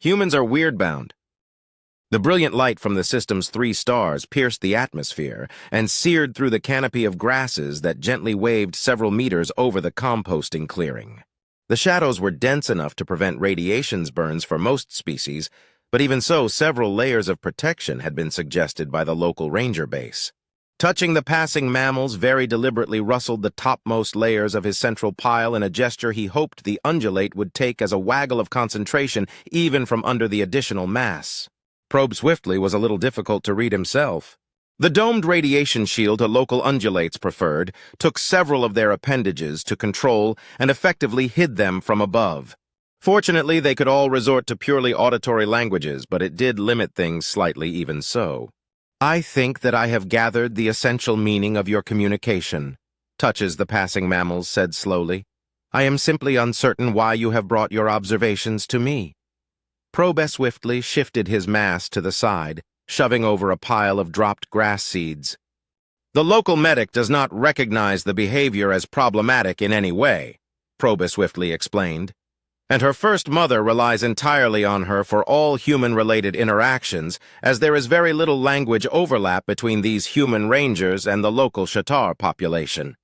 Humans are weird-bound. The brilliant light from the system's 3 stars pierced the atmosphere and seared through the canopy of grasses that gently waved several meters over the composting clearing. The shadows were dense enough to prevent radiation burns for most species, but even so, several layers of protection had been suggested by the local ranger base. Touching the passing mammals very deliberately rustled the topmost layers of his central pile in a gesture he hoped the undulate would take as a waggle of concentration even from under the additional mass. Probe swiftly was a little difficult to read himself. The domed radiation shield a local undulates preferred took several of their appendages to control and effectively hid them from above. Fortunately, they could all resort to purely auditory languages, but it did limit things slightly even so. "I think that I have gathered the essential meaning of your communication," Touches the passing mammals said slowly. "I am simply uncertain why you have brought your observations to me." Probe swiftly shifted his mass to the side, shoving over a pile of dropped grass seeds. "The local medic does not recognize the behavior as problematic in any way," Probe swiftly explained. "And her first mother relies entirely on her for all human-related interactions, as there is very little language overlap between these human rangers and the local Shatar population.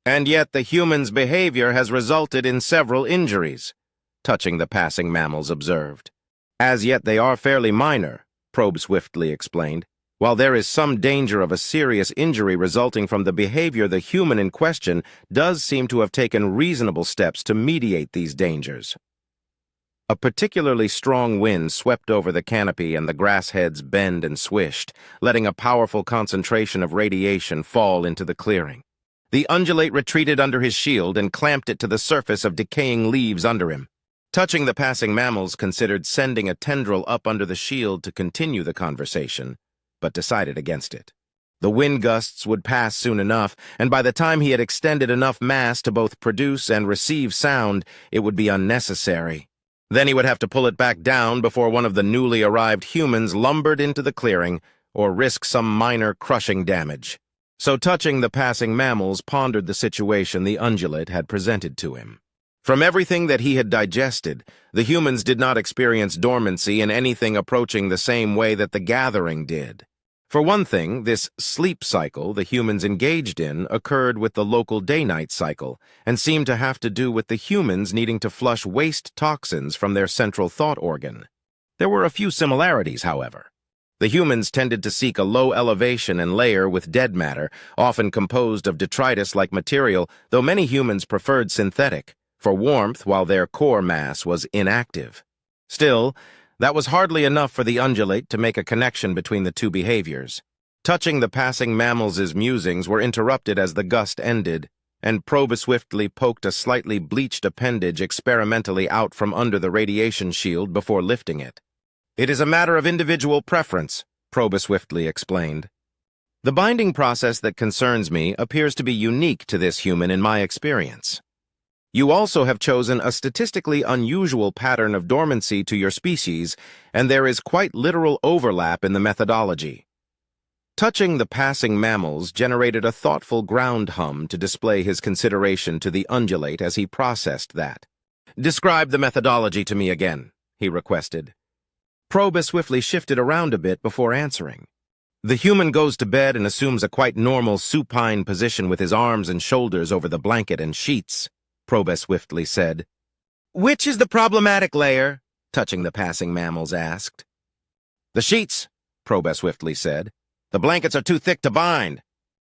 And yet the human's behavior has resulted in several injuries," Touching the passing mammals observed. "As yet they are fairly minor," Probe swiftly explained. "While there is some danger of a serious injury resulting from the behavior, the human in question does seem to have taken reasonable steps to mediate these dangers." A particularly strong wind swept over the canopy and the grass heads bent and swished, letting a powerful concentration of radiation fall into the clearing. The undulate retreated under his shield and clamped it to the surface of decaying leaves under him. Touching the passing mammals considered sending a tendril up under the shield to continue the conversation, but decided against it. The wind gusts would pass soon enough, and by the time he had extended enough mass to both produce and receive sound, it would be unnecessary. Then he would have to pull it back down before one of the newly arrived humans lumbered into the clearing, or risk some minor crushing damage. So Touching the passing mammals pondered the situation the undulate had presented to him. From everything that he had digested, the humans did not experience dormancy in anything approaching the same way that the gathering did. For one thing, this sleep cycle the humans engaged in occurred with the local day-night cycle and seemed to have to do with the humans needing to flush waste toxins from their central thought organ. There were a few similarities, however. The humans tended to seek a low elevation and layer with dead matter, often composed of detritus-like material, though many humans preferred synthetic, for warmth while their core mass was inactive. Still, that was hardly enough for the undulate to make a connection between the two behaviors. Touching the passing mammals' musings were interrupted as the gust ended, and Probe swiftly poked a slightly bleached appendage experimentally out from under the radiation shield before lifting it. "It is a matter of individual preference," Probe swiftly explained. "The binding process that concerns me appears to be unique to this human in my experience. You also have chosen a statistically unusual pattern of dormancy to your species, and there is quite literal overlap in the methodology." Touching the passing mammals generated a thoughtful ground hum to display his consideration to the undulate as he processed that. "Describe the methodology to me again," he requested. Probe swiftly shifted around a bit before answering. "The human goes to bed and assumes a quite normal supine position with his arms and shoulders over the blanket and sheets," Probe swiftly said. "Which is the problematic layer?" Touching the passing mammals asked. "The sheets," Probe swiftly said. "The blankets are too thick to bind."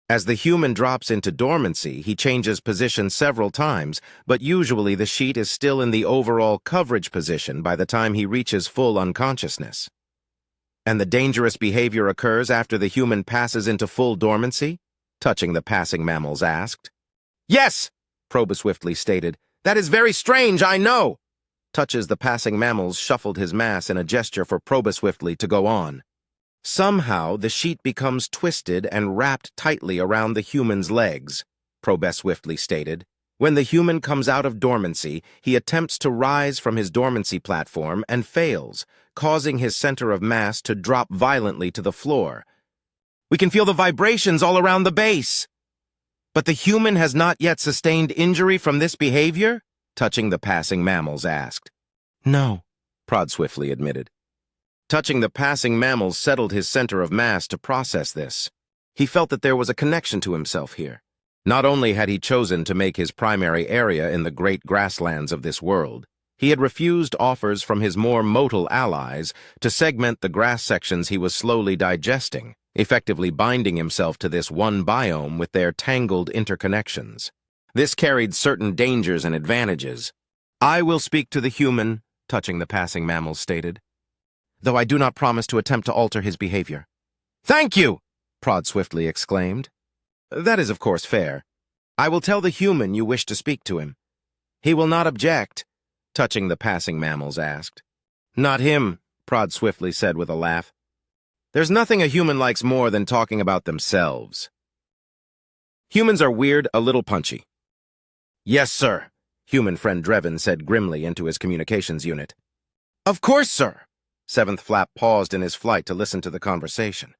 As the human drops into dormancy, he changes position several times, but usually the sheet is still in the overall coverage position by the time he reaches full unconsciousness. "And the dangerous behavior occurs after the human passes into full dormancy?" Touching the passing mammals asked. "Yes," Probe swiftly stated. "That is very strange, I know." Touches the passing mammals shuffled his mass in a gesture for Probe swiftly to go on. "Somehow the sheet becomes twisted and wrapped tightly around the human's legs," Probe swiftly stated. "When the human comes out of dormancy, he attempts to rise from his dormancy platform and fails, causing his center of mass to drop violently to the floor. We can feel the vibrations all around the base." "But the human has not yet sustained injury from this behavior?" Touching the passing mammals asked. "No," Prod swiftly admitted. Touching the passing mammals settled his center of mass to process this. He felt that there was a connection to himself here. Not only had he chosen to make his primary area in the great grasslands of this world, he had refused offers from his more motile allies to segment the grass sections he was slowly digesting, effectively binding himself to this one biome with their tangled interconnections. This carried certain dangers and advantages. "I will speak to the human," touching the passing mammals stated, "though I do not promise to attempt to alter his behavior." "Thank you!" Prod swiftly exclaimed. "That is, of course, fair. I will tell the human you wish to speak to him." "He will not object?" touching the passing mammals asked. "Not him," Prod swiftly said with a laugh. "There's nothing a human likes more than talking about themselves." "Humans are weird, a little punchy." "Yes, sir," human friend Drevin said grimly into his communications unit. "Of course, sir." Seventh Flap paused in his flight to listen to the conversation.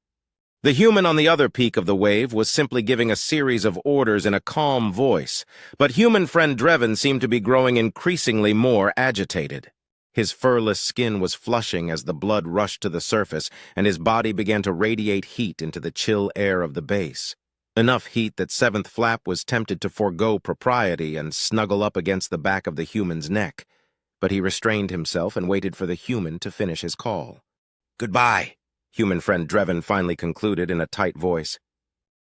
The human on the other peak of the wave was simply giving a series of orders in a calm voice, but human friend Drevin seemed to be growing increasingly more agitated. His furless skin was flushing as the blood rushed to the surface, and his body began to radiate heat into the chill air of the base. Enough heat that Seventh Flap was tempted to forego propriety and snuggle up against the back of the human's neck, but he restrained himself and waited for the human to finish his call. "Goodbye," human friend Drevin finally concluded in a tight voice.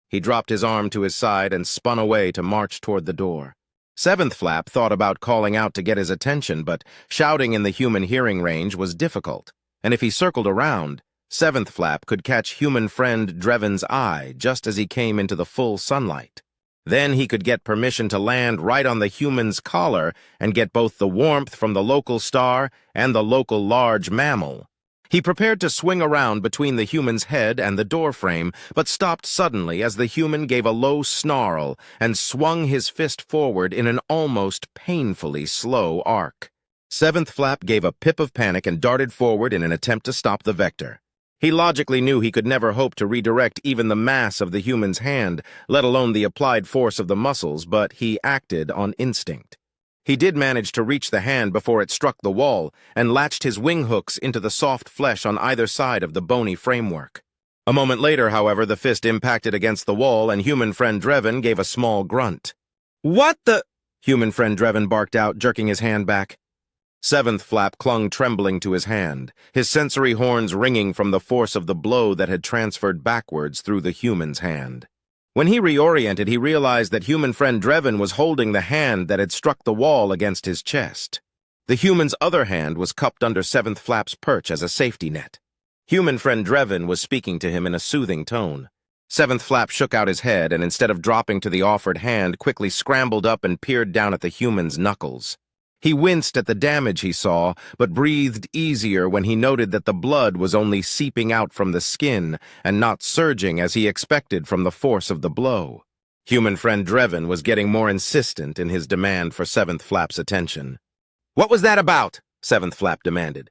He dropped his arm to his side and spun away to march toward the door. Seventh Flap thought about calling out to get his attention, but shouting in the human hearing range was difficult, and if he circled around, Seventh Flap could catch human friend Drevin's eye just as he came into the full sunlight. Then he could get permission to land right on the human's collar and get both the warmth from the local star and the local large mammal. He prepared to swing around between the human's head and the doorframe, but stopped suddenly as the human gave a low snarl and swung his fist forward in an almost painfully slow arc. Seventh Flap gave a pip of panic and darted forward in an attempt to stop the vector. He logically knew he could never hope to redirect even the mass of the human's hand, let alone the applied force of the muscles, but he acted on instinct. He did manage to reach the hand before it struck the wall and latched his wing hooks into the soft flesh on either side of the bony framework. A moment later, however, the fist impacted against the wall and human friend Drevin gave a small grunt. "What the?" human friend Drevin barked out, jerking his hand back. Seventh Flap clung trembling to his hand, his sensory horns ringing from the force of the blow that had transferred backwards through the human's hand. When he reoriented, he realized that human friend Drevin was holding the hand that had struck the wall against his chest. The human's other hand was cupped under Seventh Flap's perch as a safety net. Human friend Drevin was speaking to him in a soothing tone. Seventh Flap shook out his head and, instead of dropping to the offered hand, quickly scrambled up and peered down at the human's knuckles. He winced at the damage he saw, but breathed easier when he noted that the blood was only seeping out from the skin and not surging as he expected from the force of the blow. Human friend Drevin was getting more insistent in his demand for Seventh Flap's attention. "What was that about?" Seventh Flap demanded.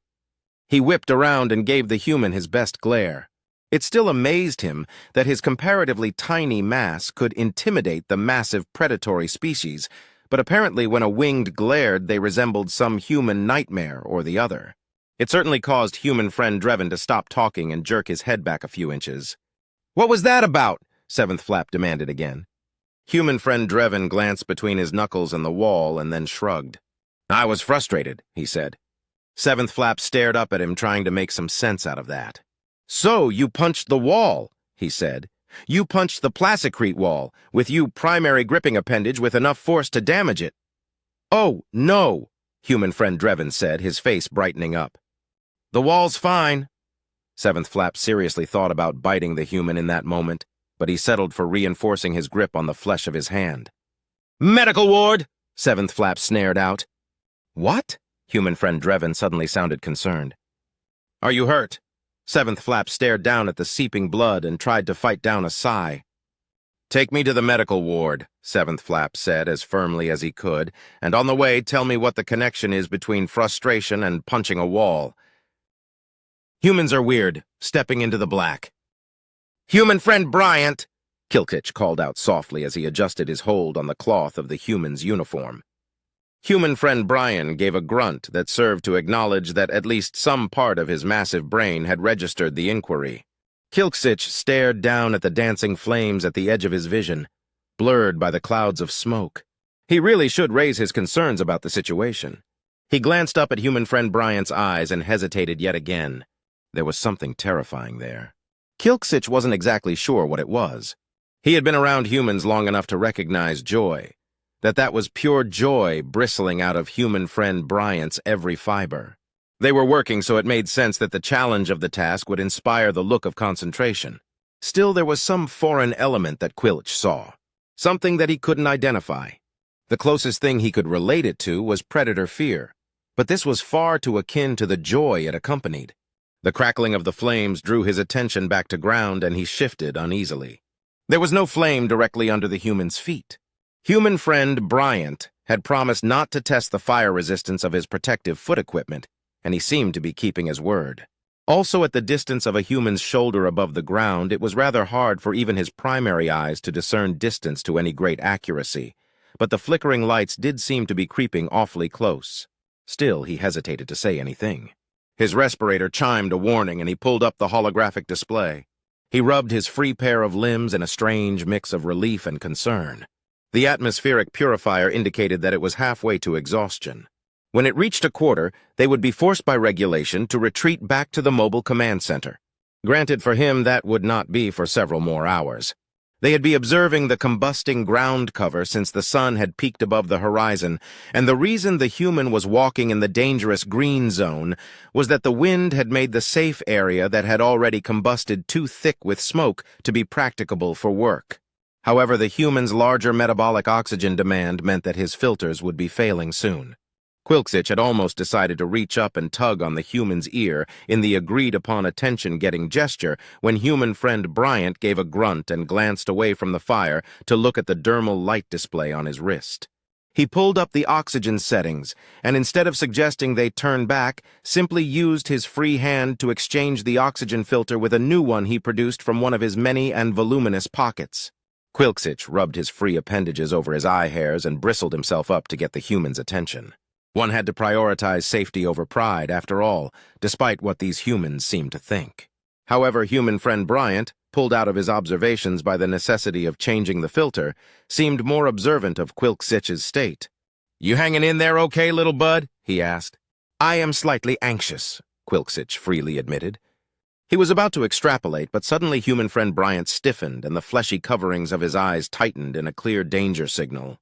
He whipped around and gave the human his best glare. It still amazed him that his comparatively tiny mass could intimidate the massive predatory species, but apparently when a winged glared, they resembled some human nightmare or the other. It certainly caused human friend Drevin to stop talking and jerk his head back a few inches. "What was that about?" Seventh Flap demanded again. Human friend Drevin glanced between his knuckles and the wall and then shrugged. "I was frustrated," he said. Seventh Flap stared up at him, trying to make some sense out of that. "So you punched the wall," he said. "You punched the plasticrete wall, with you primary gripping appendage with enough force to damage it." "Oh, no," human friend Drevin said, his face brightening up. "The wall's fine." Seventh Flap seriously thought about biting the human in that moment, but he settled for reinforcing his grip on the flesh of his hand. "Medical ward!" Seventh Flap snared out. "What?" human friend Drevin suddenly sounded concerned. "Are you hurt?" Seventh Flap stared down at the seeping blood and tried to fight down a sigh. "Take me to the medical ward," Seventh Flap said as firmly as he could, "and on the way tell me what the connection is between frustration and punching a wall. Humans are weird, stepping into the black." "Human friend Bryant," Kilkich called out softly as he adjusted his hold on the cloth of the human's uniform. Human friend Brian gave a grunt that served to acknowledge that at least some part of his massive brain had registered the inquiry. Kilksich stared down at the dancing flames at the edge of his vision, blurred by the clouds of smoke. He really should raise his concerns about the situation. He glanced up at human friend Bryant's eyes and hesitated yet again. There was something terrifying there. Kilksich wasn't exactly sure what it was. He had been around humans long enough to recognize joy, that was pure joy bristling out of human friend Bryant's every fiber. They were working, so it made sense that the challenge of the task would inspire the look of concentration. Still, there was some foreign element that Quilch saw, something that he couldn't identify. The closest thing he could relate it to was predator fear, but this was far too akin to the joy it accompanied. The crackling of the flames drew his attention back to ground, and he shifted uneasily. There was no flame directly under the human's feet. Human friend Bryant had promised not to test the fire resistance of his protective foot equipment, and he seemed to be keeping his word. Also, at the distance of a human's shoulder above the ground, it was rather hard for even his primary eyes to discern distance to any great accuracy, but the flickering lights did seem to be creeping awfully close. Still, he hesitated to say anything. His respirator chimed a warning, and he pulled up the holographic display. He rubbed his free pair of limbs in a strange mix of relief and concern. The atmospheric purifier indicated that it was halfway to exhaustion. When it reached a quarter, they would be forced by regulation to retreat back to the mobile command center. Granted, for him, that would not be for several more hours. They had been observing the combusting ground cover since the sun had peaked above the horizon, and the reason the human was walking in the dangerous green zone was that the wind had made the safe area that had already combusted too thick with smoke to be practicable for work. However, the human's larger metabolic oxygen demand meant that his filters would be failing soon. Quilksich had almost decided to reach up and tug on the human's ear in the agreed-upon attention-getting gesture when human friend Bryant gave a grunt and glanced away from the fire to look at the dermal light display on his wrist. He pulled up the oxygen settings, and instead of suggesting they turn back, simply used his free hand to exchange the oxygen filter with a new one he produced from one of his many and voluminous pockets. Quilksich rubbed his free appendages over his eye hairs and bristled himself up to get the human's attention. One had to prioritize safety over pride, after all, despite what these humans seemed to think. However, human friend Bryant, pulled out of his observations by the necessity of changing the filter, seemed more observant of Quilksich's state. "You hanging in there okay, little bud?" he asked. "I am slightly anxious," Quilksich freely admitted. He was about to extrapolate, but suddenly human friend Bryant stiffened and the fleshy coverings of his eyes tightened in a clear danger signal.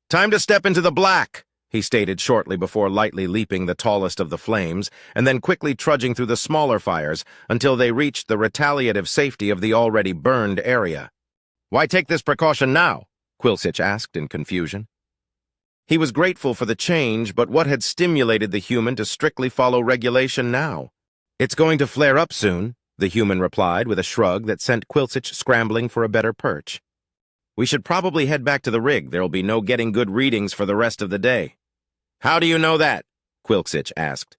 "Time to step into the black," he stated shortly before lightly leaping the tallest of the flames and then quickly trudging through the smaller fires until they reached the retaliative safety of the already burned area. "Why take this precaution now?" Quilksich asked in confusion. He was grateful for the change, but what had stimulated the human to strictly follow regulation now? "It's going to flare up soon," the human replied with a shrug that sent Quilksich scrambling for a better perch. "We should probably head back to the rig. There'll be no getting good readings for the rest of the day." "How do you know that?" Quilksich asked.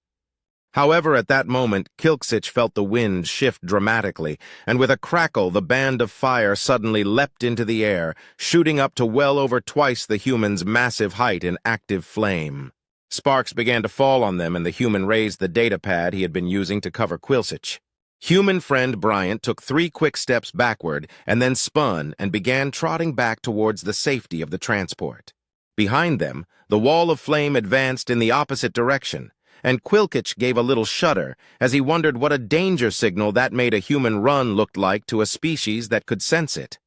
However, at that moment, Kilksich felt the wind shift dramatically, and with a crackle, the band of fire suddenly leapt into the air, shooting up to well over twice the human's massive height in active flame. Sparks began to fall on them, and the human raised the data pad he had been using to cover Quilksich. Human friend Bryant took 3 quick steps backward and then spun and began trotting back towards the safety of the transport. Behind them, the wall of flame advanced in the opposite direction, and Quilksich gave a little shudder as he wondered what a danger signal that made a human run looked like to a species that could sense it.